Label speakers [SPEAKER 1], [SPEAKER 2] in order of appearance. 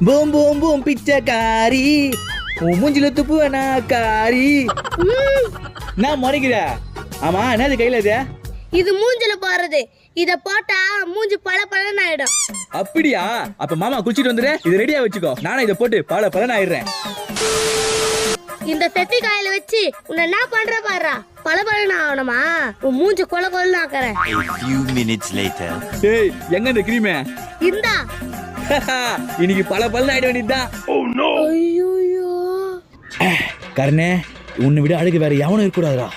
[SPEAKER 1] Boom boom boom பிச்சைக்காரி உன் மூஞ்சில துப்புவனா காரி. நான் முறைக்கிற. ஆமா என்னது கையில இது?
[SPEAKER 2] இது மூஞ்சில போறது. இத போட்டா மூஞ்சி பல பலன்னு ஆயிடும்.
[SPEAKER 1] அப்படியா? அப்ப மாமா குளிச்சிட்டு வந்துரு, இது ரெடியா வச்சுக்கோ. நானே இதை போட்டு பல பலன்னு ஆயிடுறேன்.
[SPEAKER 2] இந்த பெப்பி காயில வச்சு உன்னை என்ன பண்ற பாரு. பல பலன்னு ஆகணுமா? உன் மூஞ்சி கொல கொலன்னு ஆக்குறேன்.
[SPEAKER 3] A few minutes later.
[SPEAKER 1] ஏய் எங்க இந்த கிரீம்?
[SPEAKER 2] இந்தா.
[SPEAKER 1] இன்னைக்கு பல பலன்னு ஆயிட வேண்டியதுதான்.
[SPEAKER 2] ஐயோ
[SPEAKER 1] கர்ணே, உன்னை விட அழகு வேற எவனும் இருக்க கூடாதுடா.